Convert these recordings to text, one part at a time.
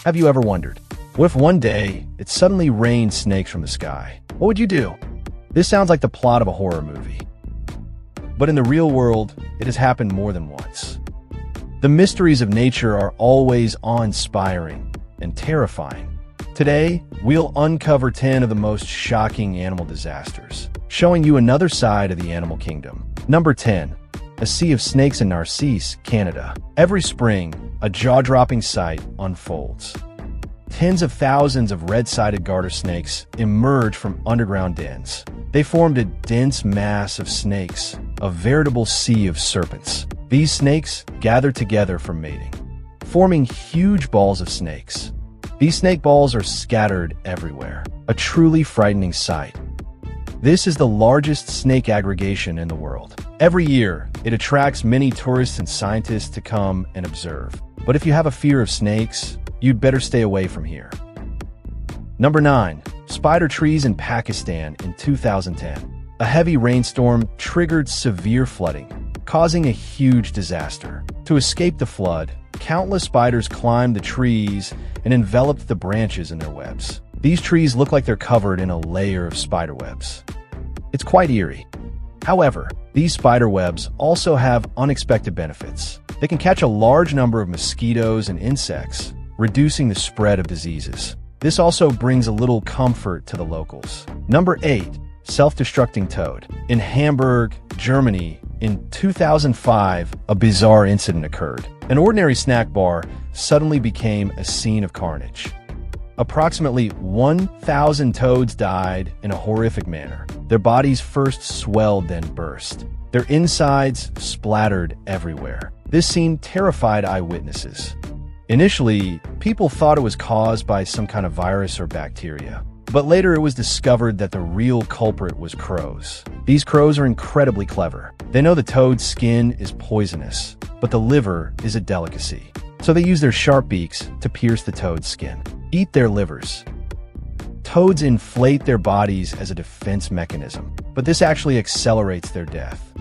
Have you ever wondered, what if one day it suddenly rained snakes from the sky? What would you do? This sounds like the plot of a horror movie. But in the real world, it has happened more than once. The mysteries of nature are always awe-inspiring and terrifying. Today, we'll uncover 10 of the most shocking animal disasters, showing you another side of the animal kingdom. Number 10. A sea of snakes in Narcisse, Canada. Every spring, a jaw-dropping sight unfolds. Tens of thousands of red-sided garter snakes emerge from underground dens. They formed a dense mass of snakes, a veritable sea of serpents. These snakes gather together for mating, forming huge balls of snakes. These snake balls are scattered everywhere, a truly frightening sight. This is the largest snake aggregation in the world. Every year, it attracts many tourists and scientists to come and observe. But if you have a fear of snakes, you'd better stay away from here. Number 9. Spider trees in Pakistan in 2010. A heavy rainstorm triggered severe flooding, causing a huge disaster. To escape the flood, countless spiders climbed the trees and enveloped the branches in their webs. These trees look like they're covered in a layer of spider webs. It's quite eerie. However, these spider webs also have unexpected benefits. They can catch a large number of mosquitoes and insects, reducing the spread of diseases. This also brings a little comfort to the locals. Number 8. Self-destructing toad. In Hamburg, Germany, in 2005, a bizarre incident occurred. An ordinary snack bar suddenly became a scene of carnage. Approximately 1,000 toads died in a horrific manner. Their bodies first swelled, then burst. Their insides splattered everywhere. This scene terrified eyewitnesses. Initially, people thought it was caused by some kind of virus or bacteria. But later it was discovered that the real culprit was crows. These crows are incredibly clever. They know the toad's skin is poisonous, but the liver is a delicacy. So they use their sharp beaks to pierce the toad's skin. Eat their livers. Toads inflate their bodies as a defense mechanism, but this actually accelerates their death.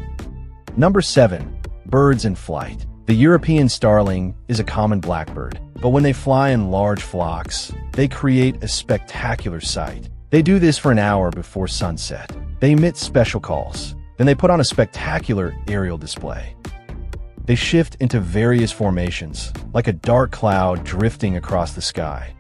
Number 7. Birds in flight. The European starling is a common blackbird, but when they fly in large flocks, they create a spectacular sight. They do this for an hour before sunset. They emit special calls. Then they put on a spectacular aerial display. They shift into various formations, like a dark cloud drifting across the sky.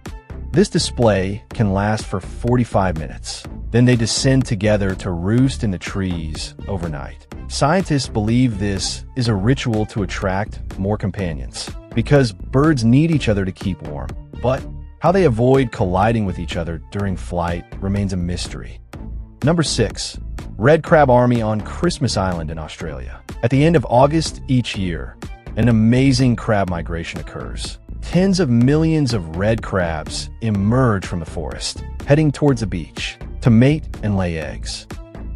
This display can last for 45 minutes. Then they descend together to roost in the trees overnight. Scientists believe this is a ritual to attract more companions, because birds need each other to keep warm. But how they avoid colliding with each other during flight remains a mystery. Number 6. Red crab army on Christmas Island in Australia. At the end of August each year, an amazing crab migration occurs. Tens of millions of red crabs emerge from the forest, heading towards the beach to mate and lay eggs.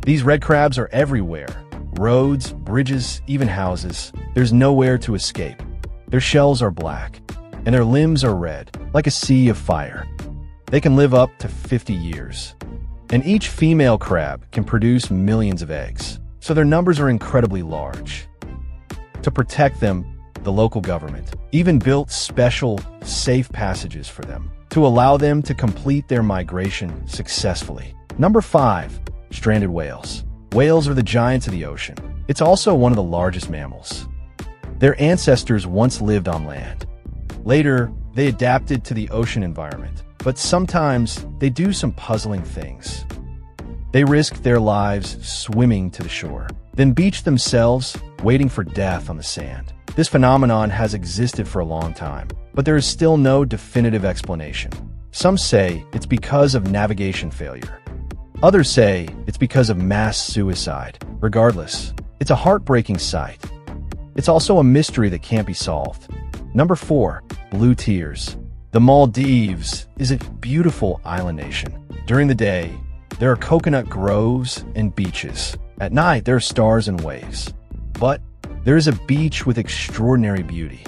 These red crabs are everywhere. Roads, bridges, even houses. There's nowhere to escape. Their shells are black, and their limbs are red, like a sea of fire. They can live up to 50 years. And each female crab can produce millions of eggs, so their numbers are incredibly large. To protect them, the local government even built special, safe passages for them to allow them to complete their migration successfully. Number 5. Stranded whales. Whales are the giants of the ocean. It's also one of the largest mammals. Their ancestors once lived on land. Later, they adapted to the ocean environment, but sometimes they do some puzzling things. They risk their lives swimming to the shore, then beach themselves, waiting for death on the sand. This phenomenon has existed for a long time, but there is still no definitive explanation. Some say it's because of navigation failure. Others say it's because of mass suicide. Regardless, it's a heartbreaking sight. It's also a mystery that can't be solved. Number 4. Blue tears. The Maldives is a beautiful island nation. During the day, there are coconut groves and beaches. At night, there are stars and waves. But there is a beach with extraordinary beauty.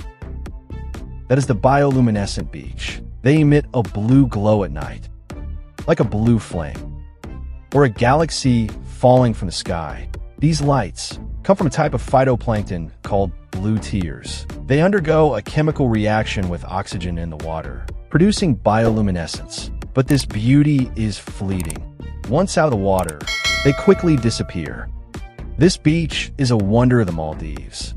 That is the bioluminescent beach. They emit a blue glow at night, like a blue flame, or a galaxy falling from the sky. These lights come from a type of phytoplankton called blue tears. They undergo a chemical reaction with oxygen in the water, producing bioluminescence. But this beauty is fleeting. Once out of the water, they quickly disappear. This beach is a wonder of the Maldives.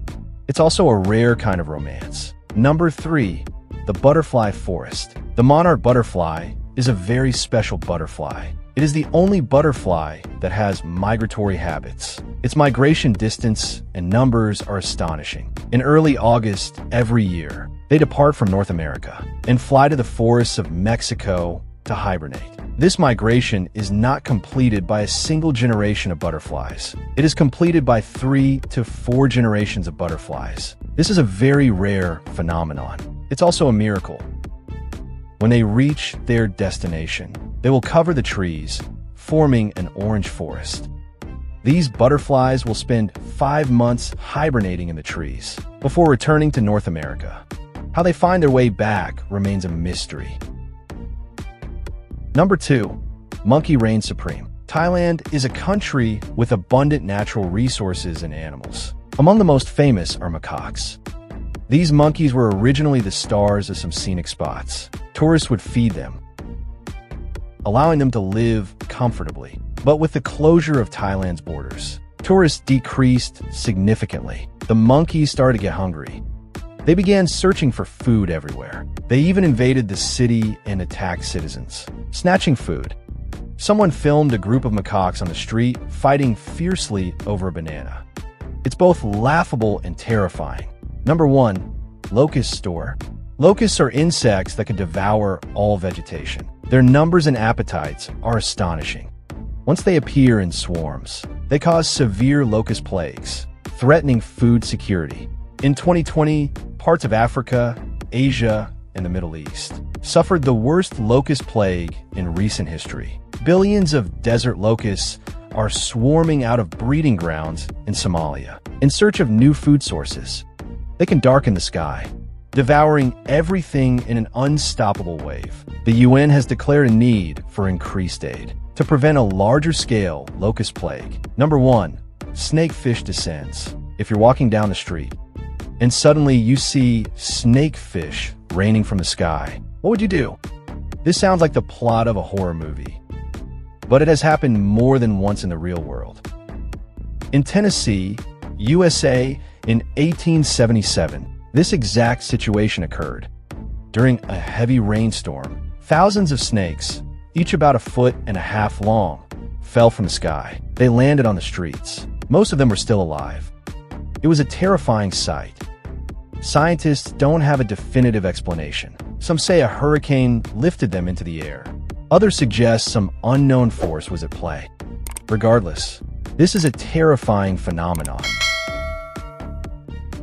It's also a rare kind of romance. Number 3. The butterfly forest. The monarch butterfly is a very special butterfly. It is the only butterfly that has migratory habits. Its migration distance and numbers are astonishing. In early August every year, they depart from North America and fly to the forests of Mexico to hibernate. This migration is not completed by a single generation of butterflies. It is completed by 3 to 4 generations of butterflies. This is a very rare phenomenon. It's also a miracle. When they reach their destination, they will cover the trees, forming an orange forest. These butterflies will spend 5 months hibernating in the trees before returning to North America. How they find their way back remains a mystery. Number 2. Monkey reigns supreme. Thailand is a country with abundant natural resources and animals. Among the most famous are macaques. These monkeys were originally the stars of some scenic spots. Tourists would feed them, allowing them to live comfortably. But with the closure of Thailand's borders, tourists decreased significantly. The monkeys started to get hungry. They began searching for food everywhere. They even invaded the city and attacked citizens, snatching food. Someone filmed a group of macaques on the street fighting fiercely over a banana. It's both laughable and terrifying. Number 1. Locust store. Locusts are insects that can devour all vegetation. Their numbers and appetites are astonishing. Once they appear in swarms, they cause severe locust plagues, threatening food security. In 2020, parts of Africa, Asia, and the Middle East suffered the worst locust plague in recent history. Billions of desert locusts are swarming out of breeding grounds in Somalia in search of new food sources. They can darken the sky, devouring everything in an unstoppable wave. The UN has declared a need for increased aid to prevent a larger-scale locust plague. Number 1. Snakefish descends. If you're walking down the street and suddenly you see snakefish raining from the sky, what would you do? This sounds like the plot of a horror movie, but it has happened more than once in the real world. In Tennessee, USA, in 1877, this exact situation occurred. During a heavy rainstorm, thousands of snakes, each about 1.5 feet long, fell from the sky. They landed on the streets. Most of them were still alive. It was a terrifying sight. Scientists don't have a definitive explanation. Some say a hurricane lifted them into the air. Others suggest some unknown force was at play. Regardless, this is a terrifying phenomenon.